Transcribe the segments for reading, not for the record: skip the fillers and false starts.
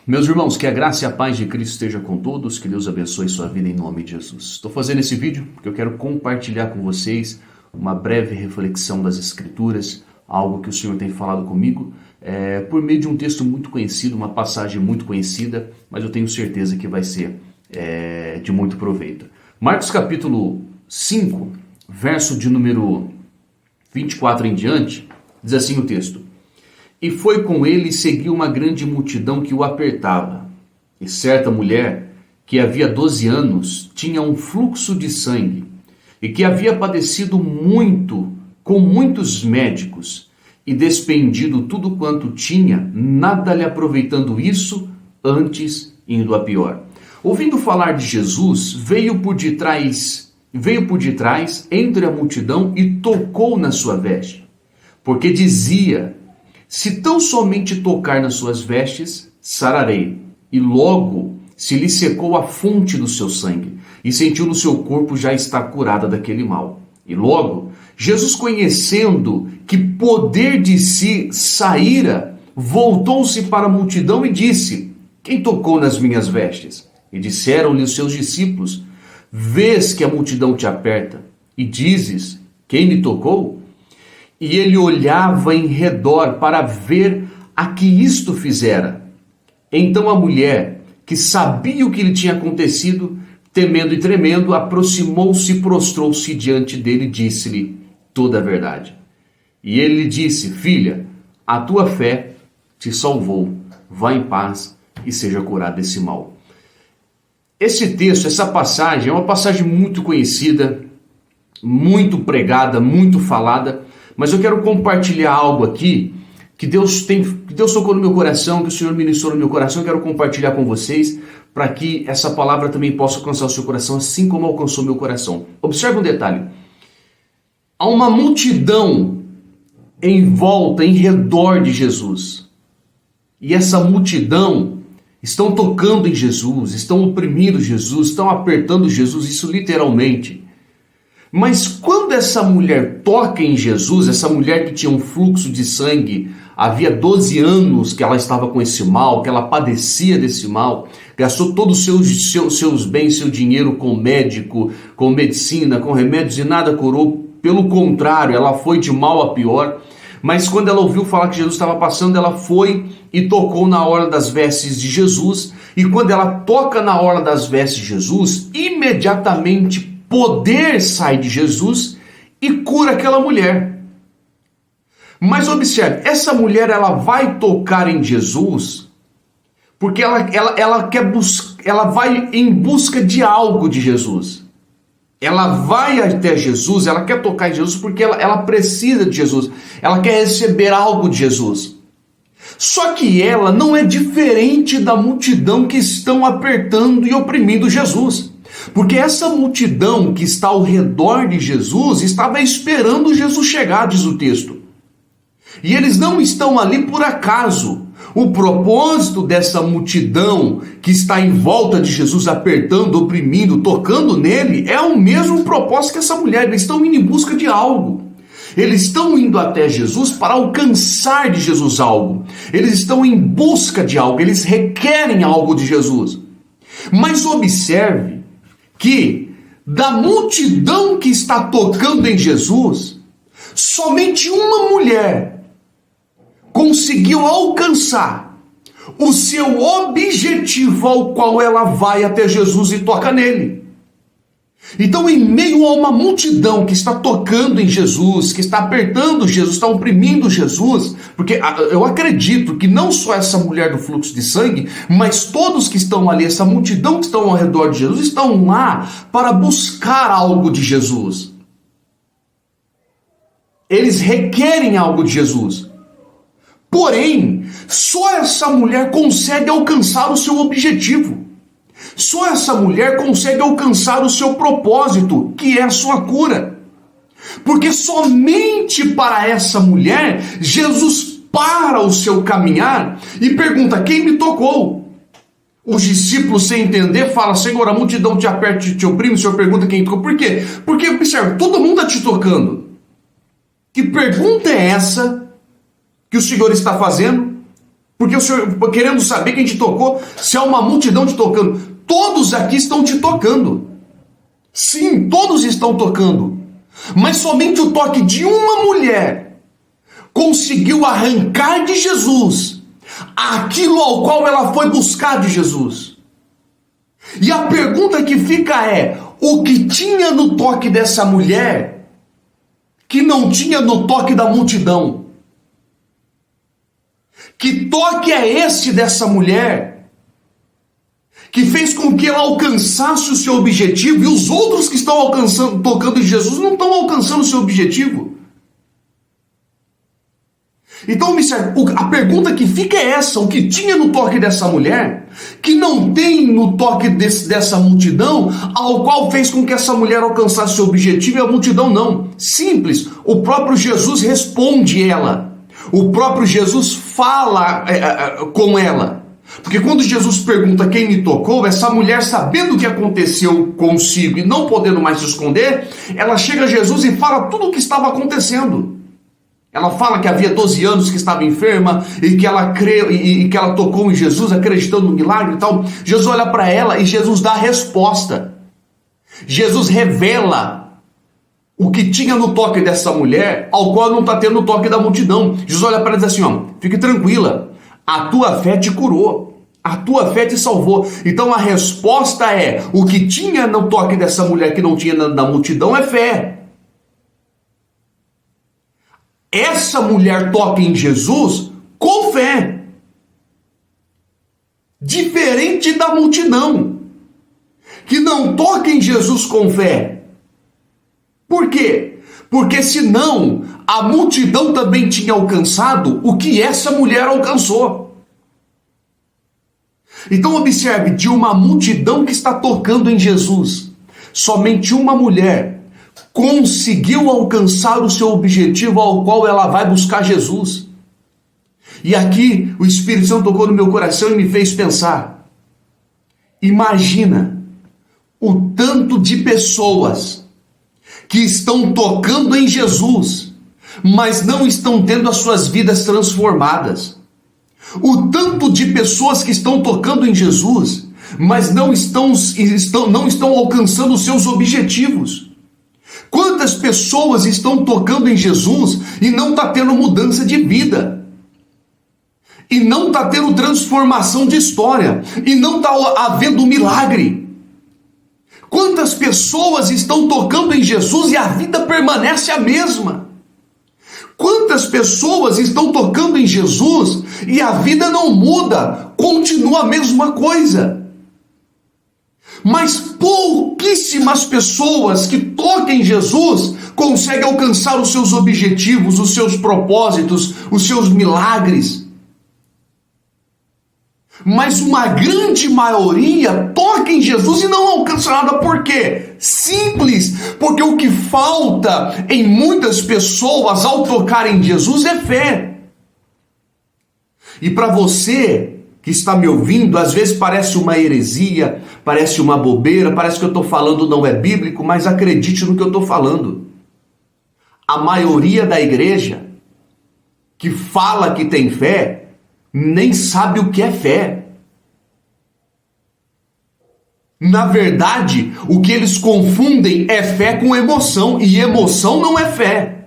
Meus irmãos, que a graça e a paz de Cristo esteja com todos, que Deus abençoe sua vida em nome de Jesus. Estou fazendo esse vídeo porque eu quero compartilhar com vocês uma breve reflexão das Escrituras, algo que o Senhor tem falado comigo, por meio de um texto muito conhecido, uma passagem muito conhecida, mas eu tenho certeza que vai ser de muito proveito. Marcos capítulo 5, verso de número 24 em diante, diz assim o texto: E foi com ele e seguiu uma grande multidão que o apertava. E certa mulher, que havia 12 anos, tinha um fluxo de sangue, e que havia padecido muito com muitos médicos, e despendido tudo quanto tinha, nada lhe aproveitando isso, antes indo a pior. Ouvindo falar de Jesus, veio por detrás entre a multidão e tocou na sua veste, porque dizia: Se tão somente tocar nas suas vestes, sararei. E logo se lhe secou a fonte do seu sangue, e sentiu no seu corpo já estar curada daquele mal. E logo, Jesus, conhecendo que poder de si saíra, voltou-se para a multidão e disse: Quem tocou nas minhas vestes? E disseram-lhe os seus discípulos: Vês que a multidão te aperta, e dizes: Quem me tocou? E ele olhava em redor para ver a que isto fizera. Então a mulher, que sabia o que lhe tinha acontecido, temendo e tremendo, aproximou-se e prostrou-se diante dele e disse-lhe toda a verdade. E ele lhe disse: Filha, a tua fé te salvou. Vá em paz e seja curada desse mal. Esse texto, essa passagem, é uma passagem muito conhecida, muito pregada, muito falada, mas eu quero compartilhar algo aqui que Deus tocou no meu coração, que o Senhor ministrou no meu coração. Eu quero compartilhar com vocês para que essa palavra também possa alcançar o seu coração, assim como alcançou meu coração. Observe um detalhe. Há uma multidão em volta, em redor de Jesus. E essa multidão estão tocando em Jesus, estão oprimindo Jesus, estão apertando Jesus, isso literalmente. Mas quando essa mulher toca em Jesus, essa mulher que tinha um fluxo de sangue, havia 12 anos que ela estava com esse mal, que ela padecia desse mal, gastou todos os seus bens, seu dinheiro com médico, com medicina, com remédios e nada curou. Pelo contrário, ela foi de mal a pior. Mas quando ela ouviu falar que Jesus estava passando, ela foi e tocou na orla das vestes de Jesus. E quando ela toca na orla das vestes de Jesus, imediatamente poder sai de Jesus e cura aquela mulher. Mas observe, essa mulher, ela vai tocar em Jesus porque ela vai em busca de algo de Jesus. Ela vai até Jesus, ela quer tocar em Jesus porque ela precisa de Jesus. Ela quer receber algo de Jesus. Só que ela não é diferente da multidão que estão apertando e oprimindo Jesus. Porque essa multidão que está ao redor de Jesus estava esperando Jesus chegar, diz o texto. E eles não estão ali por acaso. O propósito dessa multidão que está em volta de Jesus, apertando, oprimindo, tocando nele, é o mesmo propósito que essa mulher. Eles estão indo em busca de algo. Eles estão indo até Jesus para alcançar de Jesus algo. Eles estão em busca de algo, eles requerem algo de Jesus. Mas observe que da multidão que está tocando em Jesus, somente uma mulher conseguiu alcançar o seu objetivo, ao qual ela vai até Jesus e toca nele. Então, em meio a uma multidão que está tocando em Jesus, que está apertando Jesus, está oprimindo Jesus, porque eu acredito que não só essa mulher do fluxo de sangue, mas todos que estão ali, essa multidão que estão ao redor de Jesus, estão lá para buscar algo de Jesus. Eles requerem algo de Jesus. Porém, só essa mulher consegue alcançar o seu objetivo. Só essa mulher consegue alcançar o seu propósito, que é a sua cura. Porque somente para essa mulher, Jesus para o seu caminhar e pergunta: quem me tocou? Os discípulos, sem entender, falam: Senhor, a multidão te aperta e te oprime. O Senhor pergunta quem tocou. Por quê? Porque, observe, todo mundo está te tocando. Que pergunta é essa que o Senhor está fazendo? Porque o senhor, querendo saber quem te tocou, se há uma multidão te tocando, todos aqui estão te tocando. Sim, todos estão tocando. Mas somente o toque de uma mulher conseguiu arrancar de Jesus aquilo ao qual ela foi buscar de Jesus. E a pergunta que fica é: o que tinha no toque dessa mulher que não tinha no toque da multidão? Que toque é esse dessa mulher que fez com que ela alcançasse o seu objetivo e os outros que estão tocando em Jesus não estão alcançando o seu objetivo? Então, a pergunta que fica é essa: o que tinha no toque dessa mulher que não tem no toque dessa multidão, ao qual fez com que essa mulher alcançasse o seu objetivo e a multidão não? Simples, o próprio Jesus responde ela. O próprio Jesus fala com ela. Porque quando Jesus pergunta quem me tocou, essa mulher, sabendo o que aconteceu consigo e não podendo mais se esconder, ela chega a Jesus e fala tudo o que estava acontecendo. Ela fala que havia 12 anos que estava enferma e que ela que ela tocou em Jesus, acreditando no milagre e tal. Jesus olha para ela e Jesus dá a resposta. Jesus revela o que tinha no toque dessa mulher, ao qual não está tendo no toque da multidão. Jesus olha para ela e diz assim: ó, fique tranquila, a tua fé te curou, a tua fé te salvou. Então a resposta é: o que tinha no toque dessa mulher que não tinha na multidão é fé. Essa mulher toca em Jesus com fé, diferente da multidão, que não toca em Jesus com fé. Por quê? Porque senão a multidão também tinha alcançado o que essa mulher alcançou. Então observe, de uma multidão que está tocando em Jesus, somente uma mulher conseguiu alcançar o seu objetivo, ao qual ela vai buscar Jesus. E aqui o Espírito Santo tocou no meu coração e me fez pensar: imagina o tanto de pessoas que estão tocando em Jesus, mas não estão tendo as suas vidas transformadas. O tanto de pessoas que estão tocando em Jesus, mas não estão alcançando os seus objetivos. Quantas pessoas estão tocando em Jesus e não está tendo mudança de vida? E não está tendo transformação de história? E não está havendo milagre? Quantas pessoas estão tocando em Jesus e a vida permanece a mesma? Quantas pessoas estão tocando em Jesus e a vida não muda, continua a mesma coisa? Mas pouquíssimas pessoas que tocam em Jesus conseguem alcançar os seus objetivos, os seus propósitos, os seus milagres. Mas uma grande maioria toca em Jesus e não alcança nada. Por quê? Simples, porque o que falta em muitas pessoas ao tocar em Jesus é fé. E para você que está me ouvindo, às vezes parece uma heresia, parece uma bobeira, parece que eu estou falando não é bíblico, mas acredite no que eu estou falando. A maioria da igreja que fala que tem fé nem sabe o que é fé. Na verdade, o que eles confundem é fé com emoção, e emoção não é fé.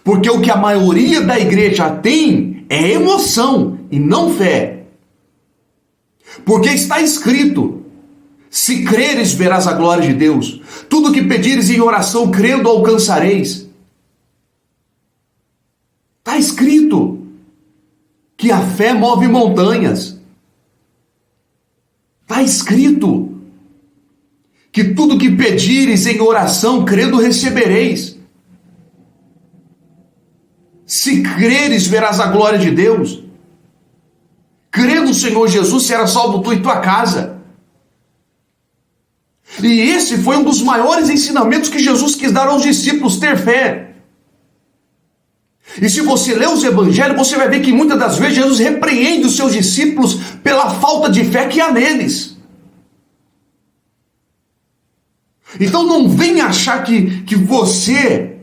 Porque o que a maioria da igreja tem é emoção e não fé. Porque está escrito: se creres, verás a glória de Deus. Tudo que pedires em oração, crendo, alcançareis. Está escrito que a fé move montanhas. Está escrito que tudo que pedires em oração, crendo, recebereis. Se creres, verás a glória de Deus. Crê no Senhor Jesus, será salvo tu e tua casa. E esse foi um dos maiores ensinamentos que Jesus quis dar aos discípulos: ter fé. E se você ler os evangelhos, você vai ver que muitas das vezes Jesus repreende os seus discípulos pela falta de fé que há neles. Então não venha achar que você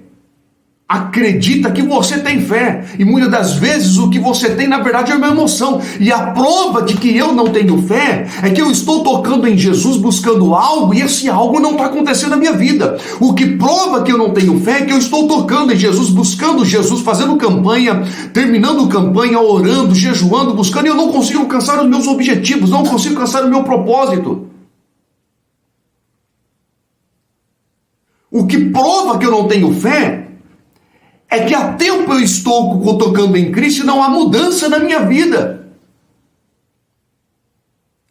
acredita que você tem fé. E muitas das vezes o que você tem, na verdade, é uma emoção. E a prova de que eu não tenho fé é que eu estou tocando em Jesus, buscando algo, e esse algo não está acontecendo na minha vida. O que prova que eu não tenho fé é que eu estou tocando em Jesus, buscando Jesus, fazendo campanha, terminando campanha, orando, jejuando, buscando, e eu não consigo alcançar os meus objetivos, não consigo alcançar o meu propósito. O que prova que eu não tenho fé é que há tempo eu estou tocando em Cristo e não há mudança na minha vida.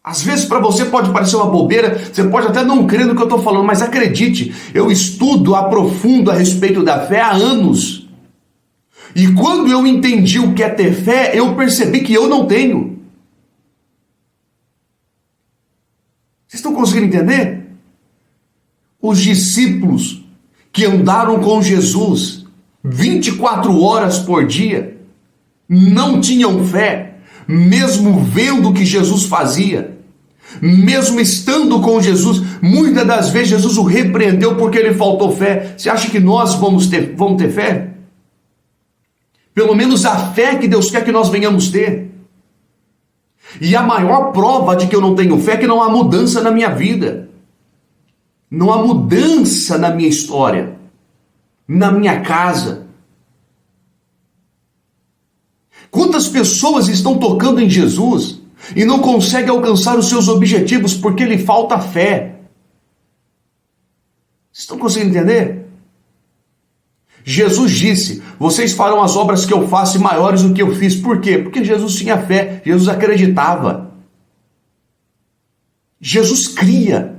Às vezes para você pode parecer uma bobeira, você pode até não crer no que eu estou falando, mas acredite, eu estudo, aprofundo a respeito da fé há anos. E quando eu entendi o que é ter fé, eu percebi que eu não tenho. Vocês estão conseguindo entender? Os discípulos que andaram com Jesus 24 horas por dia, não tinham fé, mesmo vendo o que Jesus fazia, mesmo estando com Jesus. Muitas das vezes Jesus o repreendeu porque ele faltou fé. Você acha que nós vamos ter fé? Pelo menos a fé que Deus quer que nós venhamos ter. E a maior prova de que eu não tenho fé é que não há mudança na minha vida, não há mudança na minha história, na minha casa. Quantas pessoas estão tocando em Jesus e não conseguem alcançar os seus objetivos porque lhe falta fé? Vocês estão conseguindo entender? Jesus disse: vocês farão as obras que eu faço e maiores do que eu fiz. Por quê? Porque Jesus tinha fé, Jesus acreditava. Jesus cria.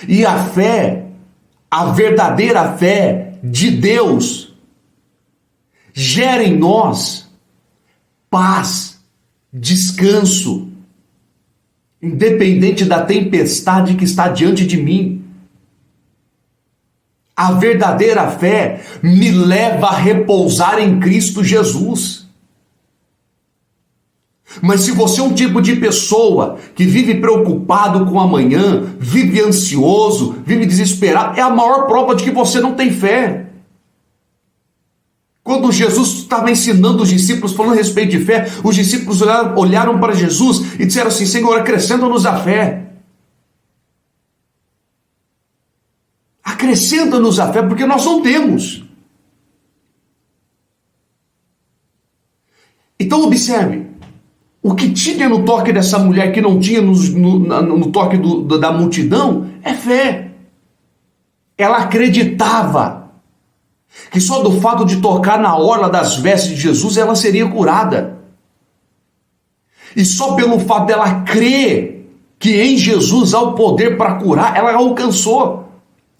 E a fé, a verdadeira fé de Deus, gera em nós paz, descanso, independente da tempestade que está diante de mim. A verdadeira fé me leva a repousar em Cristo Jesus. Mas se você é um tipo de pessoa que vive preocupado com amanhã, vive ansioso, vive desesperado, é a maior prova de que você não tem fé. Quando Jesus estava ensinando os discípulos, falando a respeito de fé, os discípulos olharam para Jesus e disseram assim: Senhor, acrescenta-nos a fé. Acrescenta-nos a fé, porque nós não temos. Então observe, o que tinha no toque dessa mulher que não tinha no toque da multidão é fé. Ela acreditava que só do fato de tocar na orla das vestes de Jesus ela seria curada. E só pelo fato dela crer que em Jesus há o poder para curar, ela alcançou.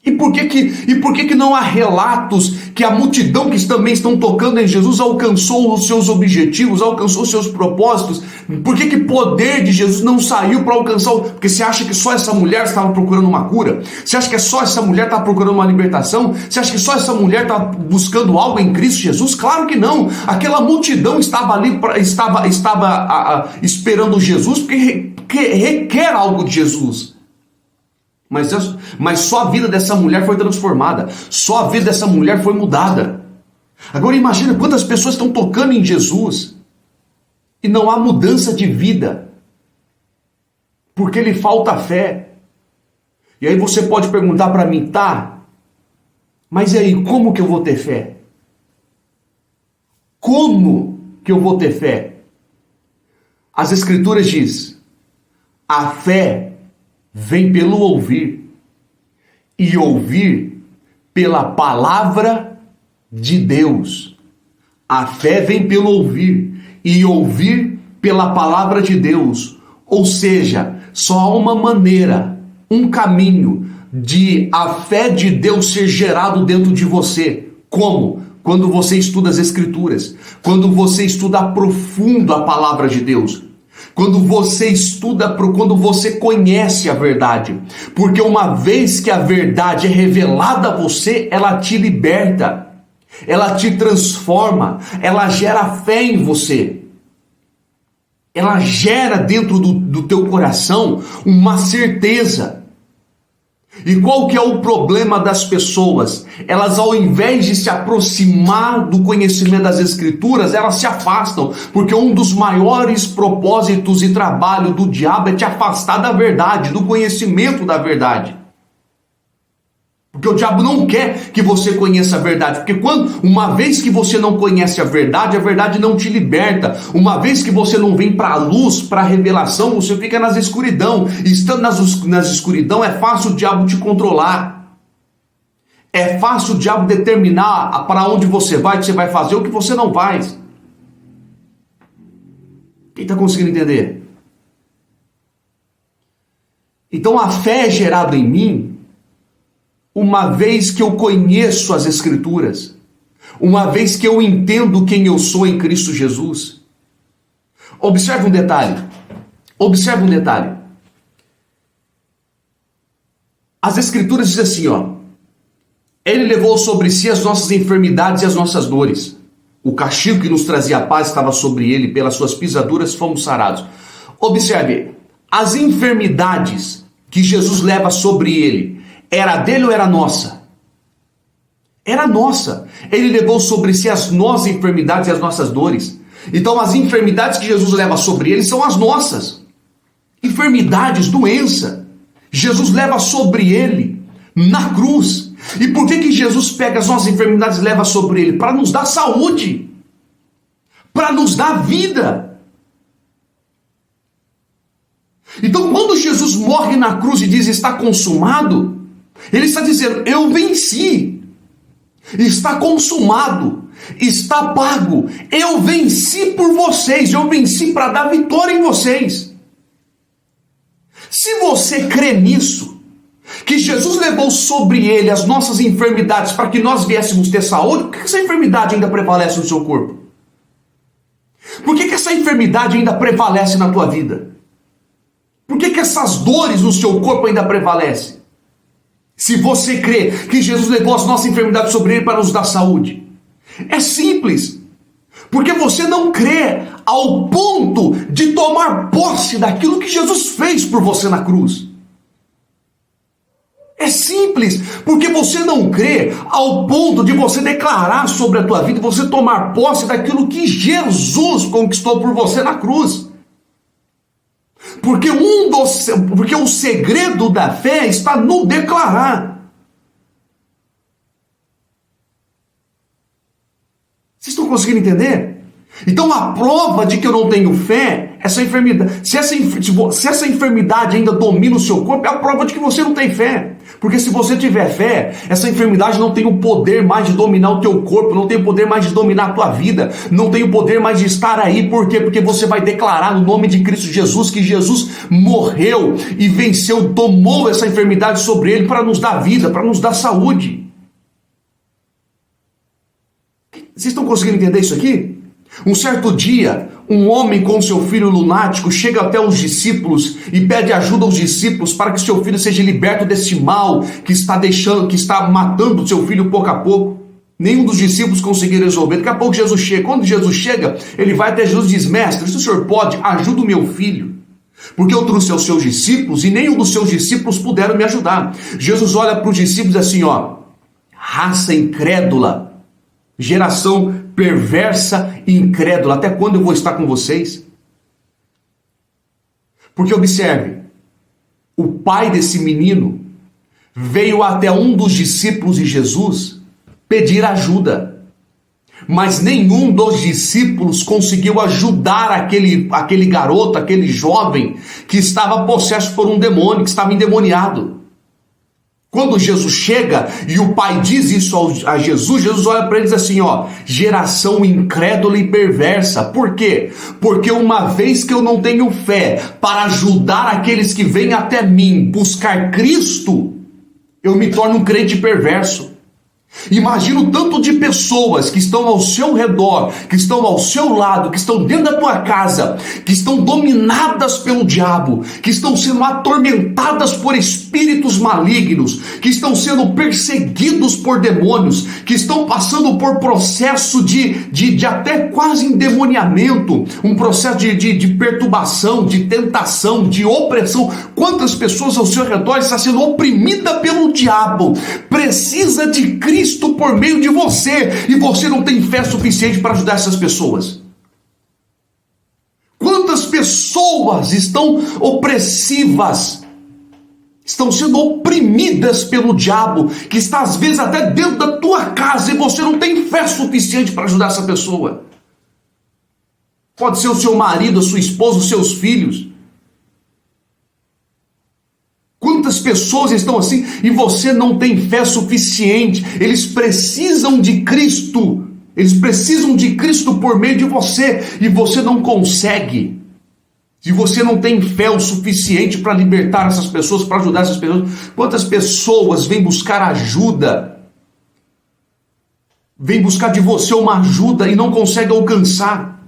E por que não há relatos que a multidão que também estão tocando em Jesus alcançou os seus objetivos, alcançou os seus propósitos? Por que poder de Jesus não saiu para alcançar? Porque você acha que só essa mulher estava procurando uma cura? Você acha que só essa mulher estava procurando uma libertação? Você acha que só essa mulher estava buscando algo em Cristo Jesus? Claro que não. Aquela multidão estava ali, estava esperando Jesus porque requer algo de Jesus. Mas só a vida dessa mulher foi transformada. Só a vida dessa mulher foi mudada. Agora imagina quantas pessoas estão tocando em Jesus e não há mudança de vida, porque lhe falta fé. E aí você pode perguntar para mim: tá, mas e aí, como que eu vou ter fé? Como que eu vou ter fé? As Escrituras dizem: a fé vem pelo ouvir, e ouvir pela palavra de Deus. A fé vem pelo ouvir, e ouvir pela palavra de Deus. Ou seja, só há uma maneira, um caminho de a fé de Deus ser gerado dentro de você. Como? Quando você estuda as Escrituras, quando você estuda a profundo a palavra de Deus. Quando você estuda, quando você conhece a verdade. Porque uma vez que a verdade é revelada a você, ela te liberta, ela te transforma, ela gera fé em você. Ela gera dentro do teu coração uma certeza. E qual que é o problema das pessoas? Elas, ao invés de se aproximar do conhecimento das Escrituras, elas se afastam, porque um dos maiores propósitos e trabalho do diabo é te afastar da verdade, do conhecimento da verdade. Porque o diabo não quer que você conheça a verdade, porque uma vez que você não conhece a verdade não te liberta. Uma vez que você não vem para a luz, para a revelação, você fica nas escuridão. E estando nas escuridão, é fácil o diabo te controlar. É fácil o diabo determinar para onde você vai, o que você vai fazer, o que você não faz. Quem está conseguindo entender? Então a fé é gerada em mim uma vez que eu conheço as Escrituras, uma vez que eu entendo quem eu sou em Cristo Jesus. Observe um detalhe. As Escrituras dizem assim, ó: Ele levou sobre si as nossas enfermidades e as nossas dores. O castigo que nos trazia a paz estava sobre ele, pelas suas pisaduras fomos sarados. Observe, as enfermidades que Jesus leva sobre ele, era dele ou era nossa? Era nossa. Ele levou sobre si as nossas enfermidades e as nossas dores. Então as enfermidades que Jesus leva sobre ele são as nossas. Enfermidades, doença. Jesus leva sobre ele na cruz. E por que Jesus pega as nossas enfermidades e leva sobre ele? Para nos dar saúde. Para nos dar vida. Então quando Jesus morre na cruz e diz está consumado, ele está dizendo, eu venci, está consumado, está pago, eu venci por vocês, eu venci para dar vitória em vocês. Se você crê nisso, que Jesus levou sobre ele as nossas enfermidades para que nós viéssemos ter saúde, por que essa enfermidade ainda prevalece no seu corpo? Por que essa enfermidade ainda prevalece na tua vida? Por que essas dores no seu corpo ainda prevalecem? Se você crê que Jesus levou as nossas enfermidades sobre ele para nos dar saúde. É simples. Porque você não crê ao ponto de tomar posse daquilo que Jesus fez por você na cruz. É simples. Porque você não crê ao ponto de você declarar sobre a tua vida, você tomar posse daquilo que Jesus conquistou por você na cruz. Porque o segredo da fé está no declarar. Vocês estão conseguindo entender? Então a prova de que eu não tenho fé, essa enfermidade, se essa enfermidade ainda domina o seu corpo, é a prova de que você não tem fé. Porque se você tiver fé, essa enfermidade não tem o poder mais de dominar o teu corpo, não tem o poder mais de dominar a tua vida, não tem o poder mais de estar aí. Por quê? Porque você vai declarar no nome de Cristo Jesus que Jesus morreu e venceu, tomou essa enfermidade sobre ele para nos dar vida, para nos dar saúde. Vocês estão conseguindo entender isso aqui? Um certo dia, um homem com seu filho lunático chega até os discípulos e pede ajuda aos discípulos para que seu filho seja liberto desse mal que está matando seu filho pouco a pouco. Nenhum dos discípulos conseguiu resolver. Daqui a pouco Jesus chega. Quando Jesus chega, ele vai até Jesus e diz: Mestre, se o senhor pode, ajuda o meu filho. Porque eu trouxe aos seus discípulos e nenhum dos seus discípulos puderam me ajudar. Jesus olha para os discípulos assim, ó: raça incrédula, geração perversa e incrédula, até quando eu vou estar com vocês? Porque observe, o pai desse menino veio até um dos discípulos de Jesus pedir ajuda, mas nenhum dos discípulos conseguiu ajudar aquele garoto, aquele jovem que estava possesso por um demônio, que estava endemoniado. Quando Jesus chega e o pai diz isso a Jesus, Jesus olha para ele e diz assim, ó: geração incrédula e perversa. Por quê? Porque uma vez que eu não tenho fé para ajudar aqueles que vêm até mim buscar Cristo, eu me torno um crente perverso. Imagina o tanto de pessoas que estão ao seu redor, que estão ao seu lado, que estão dentro da tua casa, que estão dominadas pelo diabo, que estão sendo atormentadas por espíritos malignos, que estão sendo perseguidos por demônios, que estão passando por processo de até quase endemoniamento, um processo de perturbação, de tentação, de opressão. Quantas pessoas ao seu redor estão sendo oprimidas pelo diabo? Precisa de Cristo por meio de você, e você não tem fé suficiente para ajudar essas pessoas. Quantas pessoas estão opressivas, estão sendo oprimidas pelo diabo, que está às vezes até dentro da tua casa, e você não tem fé suficiente para ajudar essa pessoa. Pode ser o seu marido, a sua esposa, os seus filhos. Quantas pessoas estão assim e você não tem fé suficiente? Eles precisam de Cristo. Eles precisam de Cristo por meio de você e você não consegue. Se você não tem fé o suficiente para libertar essas pessoas, para ajudar essas pessoas. Quantas pessoas vêm buscar ajuda? Vêm buscar de você uma ajuda e não conseguem alcançar.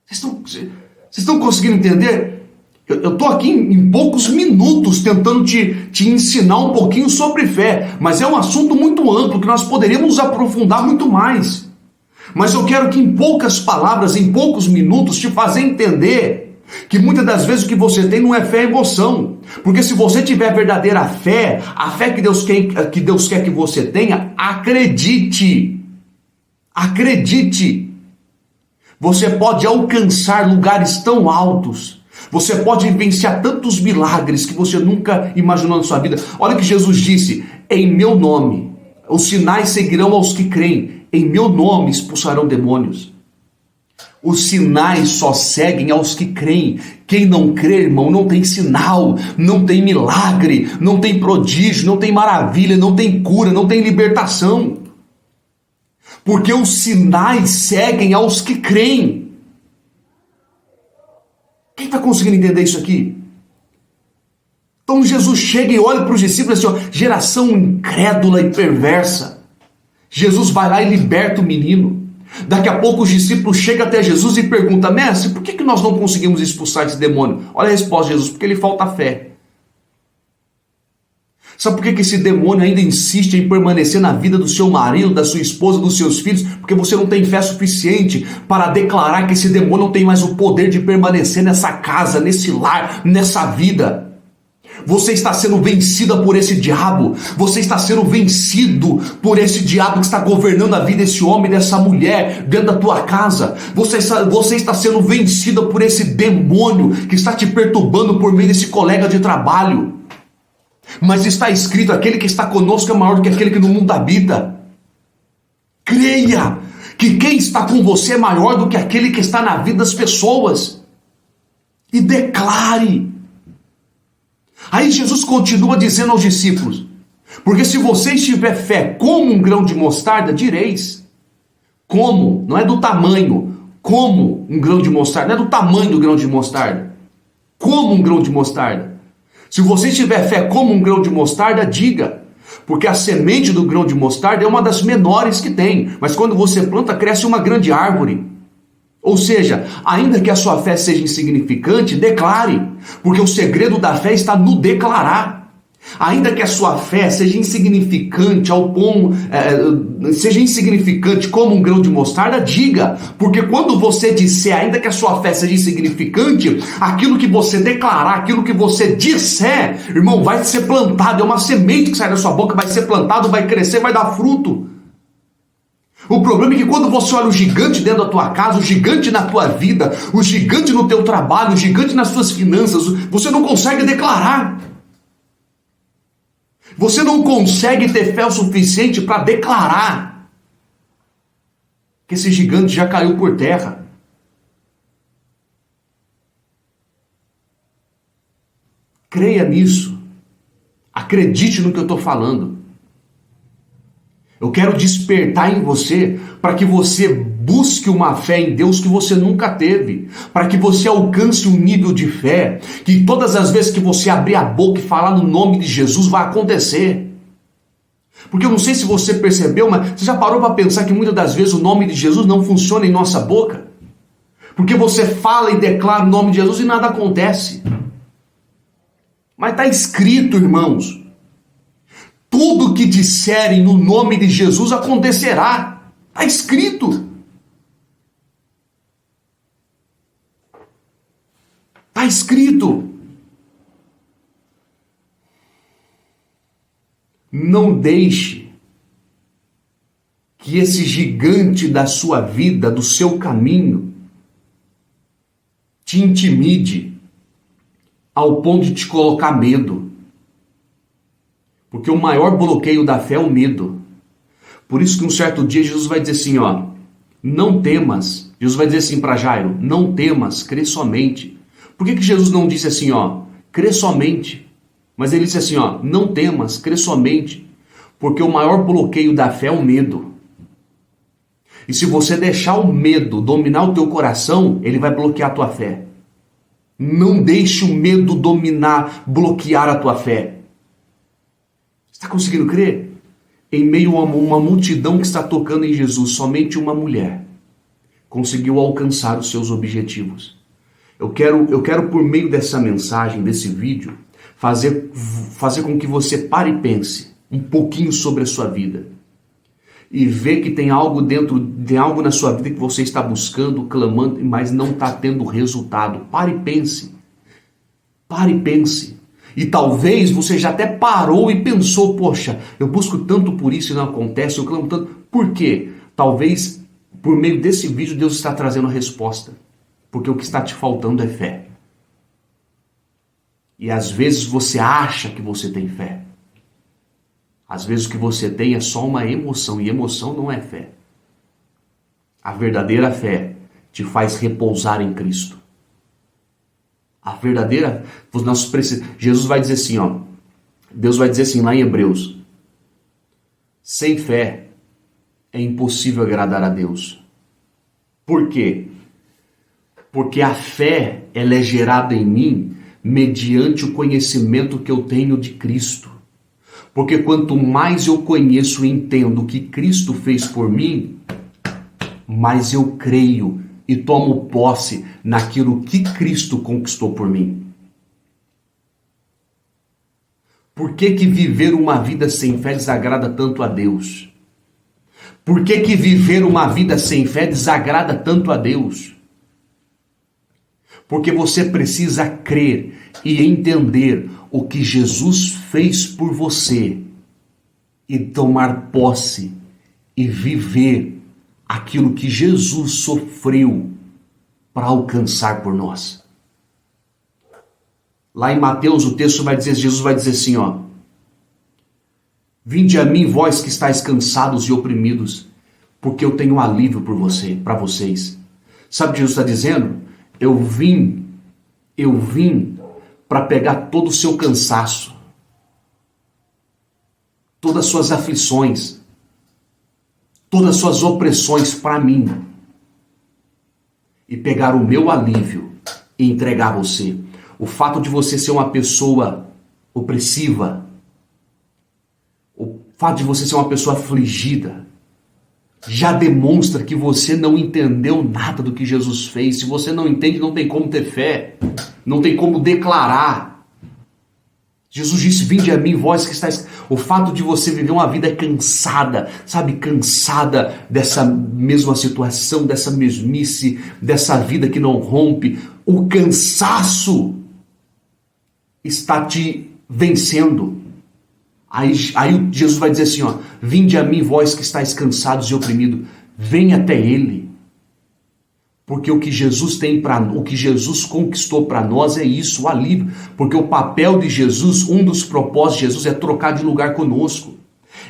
Vocês estão conseguindo entender? Eu estou aqui em poucos minutos tentando te ensinar um pouquinho sobre fé, mas é um assunto muito amplo que nós poderíamos aprofundar muito mais. Mas eu quero que em poucas palavras, em poucos minutos, te fazer entender que muitas das vezes o que você tem não é fé, é emoção. Porque se você tiver verdadeira fé, a fé que Deus quer que você tenha, acredite. Acredite. Você pode alcançar lugares tão altos. Você pode vivenciar tantos milagres que você nunca imaginou na sua vida. Olha o que Jesus disse: em meu nome, os sinais seguirão aos que creem. Em meu nome expulsarão demônios. Os sinais só seguem aos que creem. Quem não crê, irmão, não tem sinal, não tem milagre, não tem prodígio, não tem maravilha, não tem cura, não tem libertação. Porque os sinais seguem aos que creem. Quem está conseguindo entender isso aqui? Então Jesus chega e olha para os discípulos assim, ó, geração incrédula e perversa. Jesus vai lá e liberta o menino. Daqui a pouco os discípulos chegam até Jesus e perguntam: mestre, por que nós não conseguimos expulsar esse demônio? Olha a resposta de Jesus: porque lhe falta fé. Sabe por que esse demônio ainda insiste em permanecer na vida do seu marido, da sua esposa, dos seus filhos? Porque você não tem fé suficiente para declarar que esse demônio não tem mais o poder de permanecer nessa casa, nesse lar, nessa vida. Você está sendo vencida por esse diabo. Você está sendo vencido por esse diabo que está governando a vida desse homem, dessa mulher, dentro da tua casa. Você está sendo vencida por esse demônio que está te perturbando por meio desse colega de trabalho. Mas está escrito: aquele que está conosco é maior do que aquele que no mundo habita. Creia que quem está com você é maior do que aquele que está na vida das pessoas. E declare. Aí Jesus continua dizendo aos discípulos: porque se vocês tiver fé como um grão de mostarda, direis. Como? Não é do tamanho. Como um grão de mostarda. Não é do tamanho do grão de mostarda. Como um grão de mostarda. Se você tiver fé como um grão de mostarda, diga. Porque a semente do grão de mostarda é uma das menores que tem. Mas quando você planta, cresce uma grande árvore. Ou seja, ainda que a sua fé seja insignificante, declare. Porque o segredo da fé está no declarar. Ainda que a sua fé seja insignificante seja insignificante como um grão de mostarda, diga. Porque quando você disser, ainda que a sua fé seja insignificante, aquilo que você declarar, aquilo que você disser, irmão, vai ser plantado. É uma semente que sai da sua boca, vai ser plantado, vai crescer, vai dar fruto. O problema é que quando você olha o gigante dentro da tua casa, o gigante na tua vida, o gigante no teu trabalho, o gigante nas suas finanças, você não consegue declarar. Você não consegue ter fé o suficiente para declarar que esse gigante já caiu por terra. Creia nisso. Acredite no que eu estou falando. Eu quero despertar em você para que você busque uma fé em Deus que você nunca teve, para que você alcance um nível de fé que todas as vezes que você abrir a boca e falar no nome de Jesus vai acontecer. Porque eu não sei se você percebeu, mas você já parou para pensar que muitas das vezes o nome de Jesus não funciona em nossa boca? Porque você fala e declara o nome de Jesus e nada acontece. Mas está escrito, irmãos. Tudo que disserem no nome de Jesus acontecerá. Está escrito. Está escrito. Não deixe que esse gigante da sua vida, do seu caminho, te intimide ao ponto de te colocar medo. Porque o maior bloqueio da fé é o medo. Por isso que um certo dia Jesus vai dizer assim, ó, não temas. Jesus vai dizer assim para Jairo, não temas, crê somente. Por que Jesus não disse assim, ó, crê somente? Mas ele disse assim, ó, não temas, crê somente, porque o maior bloqueio da fé é o medo. E se você deixar o medo dominar o teu coração, ele vai bloquear a tua fé. Não deixe o medo dominar, bloquear a tua fé. Está conseguindo crer? Em meio a uma multidão que está tocando em Jesus, somente uma mulher conseguiu alcançar os seus objetivos. Eu quero por meio dessa mensagem, desse vídeo, fazer com que você pare e pense um pouquinho sobre a sua vida. E ver que tem algo na sua vida que você está buscando, clamando, mas não está tendo resultado. Pare e pense. Pare e pense. E talvez você já até parou e pensou, poxa, eu busco tanto por isso e não acontece, eu clamo tanto. Por quê? Talvez por meio desse vídeo Deus está trazendo a resposta. Porque o que está te faltando é fé. E às vezes você acha que você tem fé. Às vezes o que você tem é só uma emoção, e emoção não é fé. A verdadeira fé te faz repousar em Cristo. A verdadeira, Jesus vai dizer assim, ó, Deus vai dizer assim lá em Hebreus, sem fé é impossível agradar a Deus. Por quê? Porque a fé, ela é gerada em mim mediante o conhecimento que eu tenho de Cristo. Porque quanto mais eu conheço e entendo o que Cristo fez por mim, mais eu creio e tomo posse naquilo que Cristo conquistou por mim. Por que viver uma vida sem fé desagrada tanto a Deus? Por que viver uma vida sem fé desagrada tanto a Deus? Porque você precisa crer e entender o que Jesus fez por você e tomar posse e viver aquilo que Jesus sofreu para alcançar por nós. Lá em Mateus o texto vai dizer, Jesus vai dizer assim, ó, vinde a mim vós que estáis cansados e oprimidos, porque eu tenho alívio por para vocês. Sabe o que Jesus está dizendo? Eu vim para pegar todo o seu cansaço, todas as suas aflições, todas as suas opressões para mim e pegar o meu alívio e entregar a você. O fato de você ser uma pessoa opressiva, o fato de você ser uma pessoa afligida, já demonstra que você não entendeu nada do que Jesus fez. Se você não entende, não tem como ter fé, não tem como declarar. Jesus disse, vinde a mim, vós que estáis... O fato de você viver uma vida cansada, sabe, cansada dessa mesma situação, dessa mesmice, dessa vida que não rompe, o cansaço está te vencendo. Aí Jesus vai dizer assim, ó, vinde a mim, vós que estáis cansados e oprimidos, vem até Ele. Porque o que Jesus o que Jesus conquistou para nós é isso, o alívio. Porque o papel de Jesus, um dos propósitos de Jesus é trocar de lugar conosco.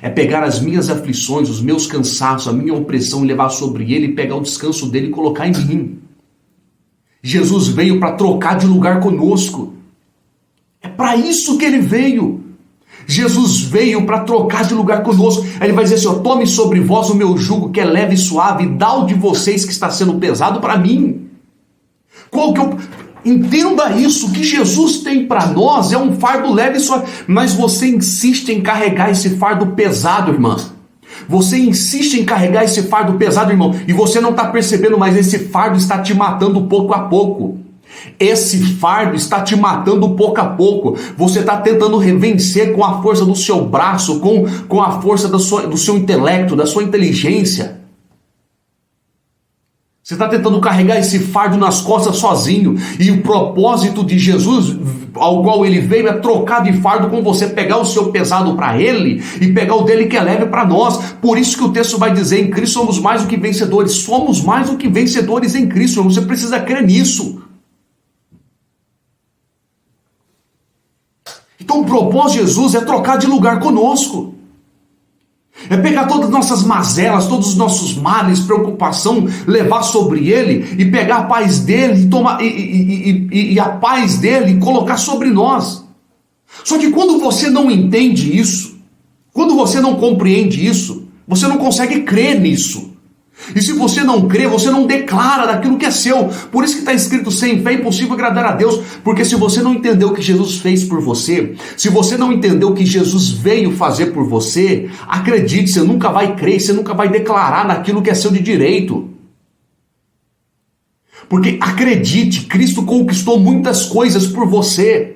É pegar as minhas aflições, os meus cansaços, a minha opressão e levar sobre Ele, pegar o descanso dele e colocar em mim. Jesus veio para trocar de lugar conosco. É para isso que Ele veio. Jesus veio para trocar de lugar conosco. Aí Ele vai dizer assim, ó, tome sobre vós o meu jugo que é leve e suave, e dá o de vocês que está sendo pesado para mim. Entenda isso, o que Jesus tem para nós é um fardo leve só, mas você insiste em carregar esse fardo pesado, irmã. Você insiste em carregar esse fardo pesado, irmão, e você não está percebendo, mas esse fardo está te matando pouco a pouco. Esse fardo está te matando pouco a pouco. Você está tentando vencer com a força do seu braço, com a força do seu intelecto, da sua inteligência. Você está tentando carregar esse fardo nas costas sozinho. E o propósito de Jesus, ao qual ele veio, é trocar de fardo com você, pegar o seu pesado para ele e pegar o dele que é leve para nós. Por isso que o texto vai dizer, em Cristo somos mais do que vencedores. Somos mais do que vencedores em Cristo. Você precisa crer nisso. Então o propósito de Jesus é trocar de lugar conosco. É pegar todas as nossas mazelas, todos os nossos males, preocupação, levar sobre ele e pegar a paz dele e tomar e a paz dele e colocar sobre nós. Só que quando você não entende isso, quando você não compreende isso, você não consegue crer nisso. E se você não crê, você não declara daquilo que é seu. Por isso que está escrito, sem fé é impossível agradar a Deus. Porque se você não entendeu o que Jesus fez por você, se você não entendeu o que Jesus veio fazer por você, acredite, você nunca vai crer, você nunca vai declarar naquilo que é seu de direito. Porque acredite, Cristo conquistou muitas coisas por você.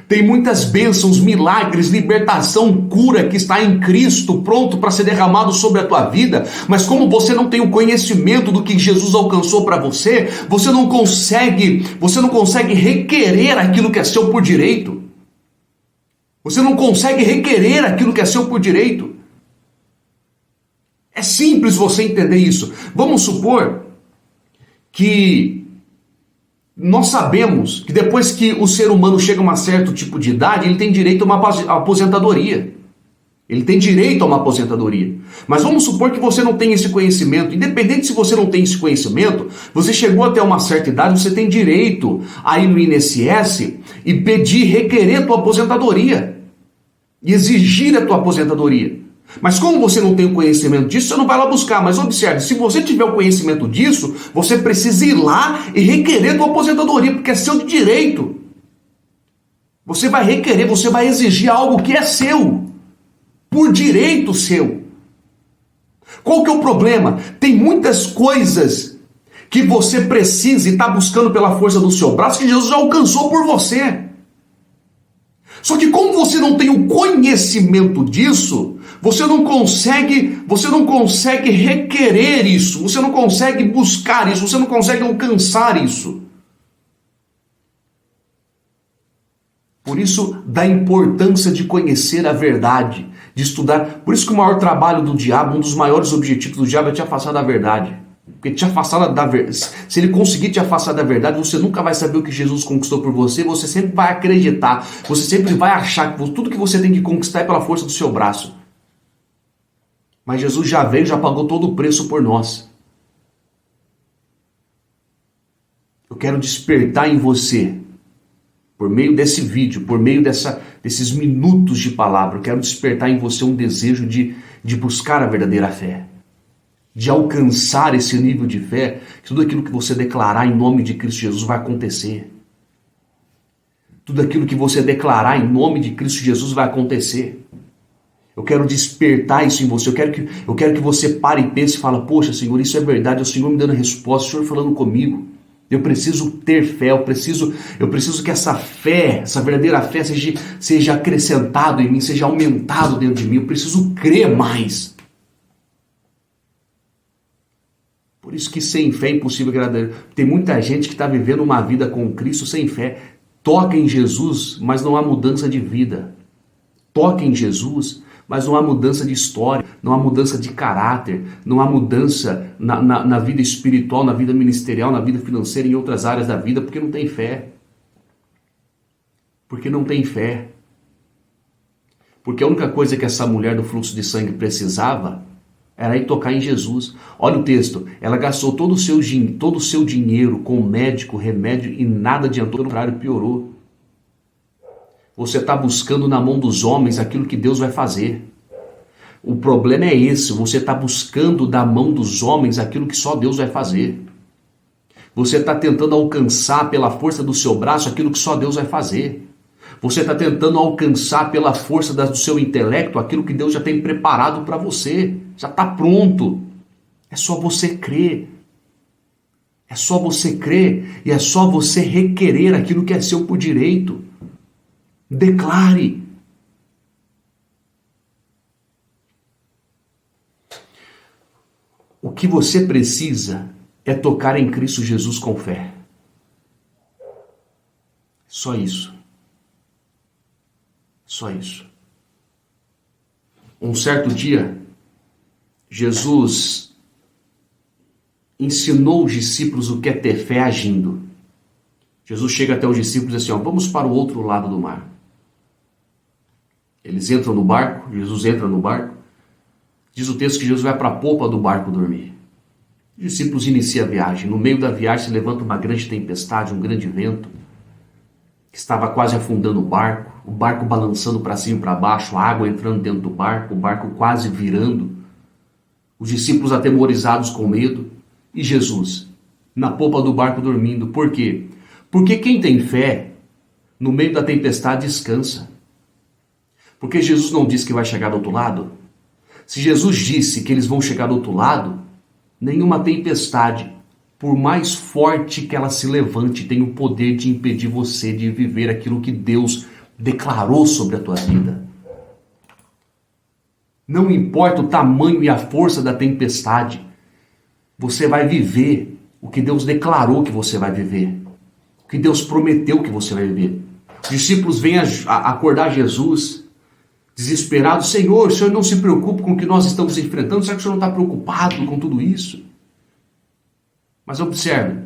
Tem muitas bênçãos, milagres, libertação, cura que está em Cristo, pronto para ser derramado sobre a tua vida. Mas como você não tem o conhecimento do que Jesus alcançou para você, você não consegue requerer aquilo que é seu por direito. Você não consegue requerer aquilo que é seu por direito. É simples você entender isso. Vamos supor que nós sabemos que depois que o ser humano chega a um certo tipo de idade, ele tem direito a uma aposentadoria. Ele tem direito a uma aposentadoria. Mas vamos supor que você não tem esse conhecimento. Independente se você não tem esse conhecimento, você chegou até uma certa idade, você tem direito a ir no INSS e pedir, requerer a tua aposentadoria. E exigir a tua aposentadoria. Mas como você não tem o conhecimento disso, você não vai lá buscar. Mas observe, se você tiver o conhecimento disso, você precisa ir lá e requerer a tua aposentadoria, porque é seu de direito. Você vai requerer, você vai exigir algo que é seu, por direito seu. Qual que é o problema? Tem muitas coisas que você precisa e está buscando pela força do seu braço que Jesus já alcançou por você. Só que como você não tem o conhecimento disso, você não consegue requerer isso, você não consegue buscar isso, você não consegue alcançar isso. Por isso, da importância de conhecer a verdade, de estudar. Por isso que o maior trabalho do diabo, um dos maiores objetivos do diabo é te afastar da verdade. Porque te afastar da verdade, se ele conseguir te afastar da verdade, você nunca vai saber o que Jesus conquistou por você, você sempre vai acreditar, você sempre vai achar que tudo que você tem que conquistar é pela força do seu braço. Mas Jesus já veio, já pagou todo o preço por nós. Eu quero despertar em você, por meio desse vídeo, por meio desses minutos de palavra, eu quero despertar em você um desejo de buscar a verdadeira fé. De alcançar esse nível de fé, que tudo aquilo que você declarar em nome de Cristo Jesus vai acontecer. Tudo aquilo que você declarar em nome de Cristo Jesus vai acontecer. Eu quero despertar isso em você, eu quero que você pare e pense e fale, poxa Senhor, isso é verdade, é o Senhor me dando resposta, o Senhor falando comigo. Eu preciso ter fé, eu preciso que essa fé, essa verdadeira fé seja acrescentado em mim, seja aumentado dentro de mim, eu preciso crer mais. Por isso que sem fé é impossível agradar. Tem muita gente que está vivendo uma vida com Cristo sem fé. Toca em Jesus, mas não há mudança de vida. Toca em Jesus, mas não há mudança de história, não há mudança de caráter, não há mudança na vida espiritual, na vida ministerial, na vida financeira, em outras áreas da vida, porque não tem fé. Porque não tem fé. Porque a única coisa que essa mulher do fluxo de sangue precisava era ir tocar em Jesus. Olha o texto, ela gastou todo o seu dinheiro com médico, remédio e nada adiantou, pelo contrário, piorou. Você está buscando na mão dos homens aquilo que Deus vai fazer. O problema é esse, você está buscando da mão dos homens aquilo que só Deus vai fazer. Você está tentando alcançar pela força do seu braço aquilo que só Deus vai fazer. Você está tentando alcançar pela força do seu intelecto aquilo que Deus já tem preparado para você. Já está pronto. É só você crer. É só você crer e é só você requerer aquilo que é seu por direito. Declare. O que você precisa é tocar em Cristo Jesus com fé. Só isso. Só isso. Um certo dia, Jesus ensinou os discípulos o que é ter fé agindo. Jesus chega até os discípulos e diz assim, vamos para o outro lado do mar. Eles entram no barco, Jesus entra no barco. Diz o texto que Jesus vai para a popa do barco dormir. Os discípulos iniciam a viagem. No meio da viagem se levanta uma grande tempestade, um grande vento, que estava quase afundando o barco balançando para cima e para baixo, a água entrando dentro do barco, o barco quase virando, os discípulos atemorizados com medo, e Jesus na popa do barco dormindo. Por quê? Porque quem tem fé, no meio da tempestade descansa. Porque Jesus não disse que vai chegar do outro lado? Se Jesus disse que eles vão chegar do outro lado, nenhuma tempestade, por mais forte que ela se levante, tem o poder de impedir você de viver aquilo que Deus declarou sobre a tua vida. Não importa o tamanho e a força da tempestade, você vai viver o que Deus declarou que você vai viver, o que Deus prometeu que você vai viver. Os discípulos vêm acordar Jesus, desesperados. Senhor, o Senhor não se preocupa com o que nós estamos enfrentando? Será que o Senhor não está preocupado com tudo isso? Mas observe,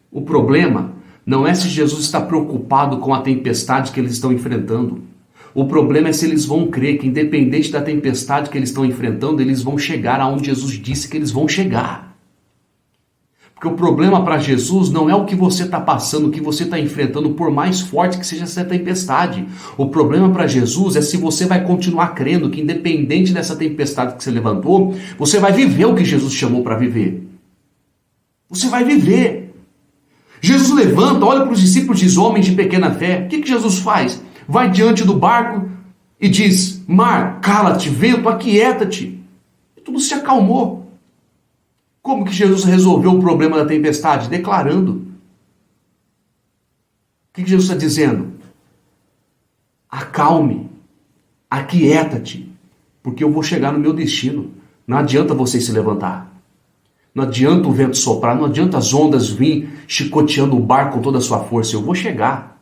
o problema não é se Jesus está preocupado com a tempestade que eles estão enfrentando. O problema é se eles vão crer que, independente da tempestade que eles estão enfrentando, eles vão chegar aonde Jesus disse que eles vão chegar. Porque o problema para Jesus não é o que você está passando, o que você está enfrentando, por mais forte que seja essa tempestade. O problema para Jesus é se você vai continuar crendo que, independente dessa tempestade que você levantou, você vai viver o que Jesus chamou para viver. Você vai viver. Jesus levanta, olha para os discípulos e diz, homens de pequena fé. O que Jesus faz? Vai diante do barco e diz, mar, cala-te, vento, aquieta-te. E tudo se acalmou. Como que Jesus resolveu o problema da tempestade? Declarando. O que Jesus está dizendo? Acalme, aquieta-te, porque eu vou chegar no meu destino. Não adianta você se levantar. Não adianta o vento soprar, não adianta as ondas vir chicoteando o barco com toda a sua força. Eu vou chegar.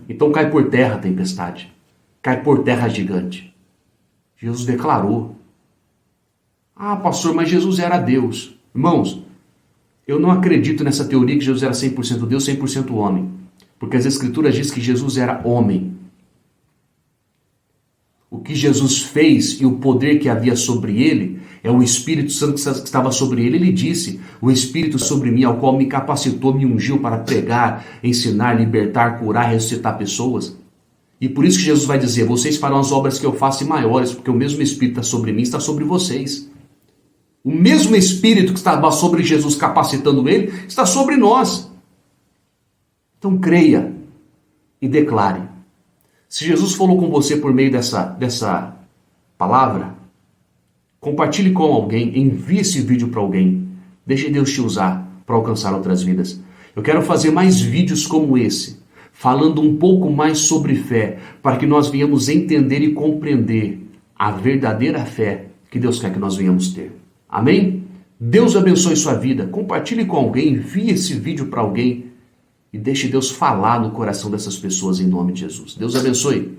Então cai por terra a tempestade. Cai por terra a gigante. Jesus declarou. Ah, pastor, mas Jesus era Deus. Irmãos, eu não acredito nessa teoria que Jesus era 100% Deus, 100% homem. Porque as Escrituras dizem que Jesus era homem. O que Jesus fez e o poder que havia sobre ele é o Espírito Santo que estava sobre ele. Ele disse, o Espírito sobre mim, ao qual me capacitou, me ungiu para pregar, ensinar, libertar, curar, ressuscitar pessoas. E por isso que Jesus vai dizer, vocês farão as obras que eu faço e maiores, porque o mesmo Espírito está sobre mim, está sobre vocês. O mesmo Espírito que estava sobre Jesus capacitando ele, está sobre nós. Então creia e declare. Se Jesus falou com você por meio dessa palavra, compartilhe com alguém, envie esse vídeo para alguém. Deixe Deus te usar para alcançar outras vidas. Eu quero fazer mais vídeos como esse, falando um pouco mais sobre fé, para que nós venhamos entender e compreender a verdadeira fé que Deus quer que nós venhamos ter. Amém? Deus abençoe sua vida. Compartilhe com alguém, envie esse vídeo para alguém e deixe Deus falar no coração dessas pessoas em nome de Jesus. Deus abençoe.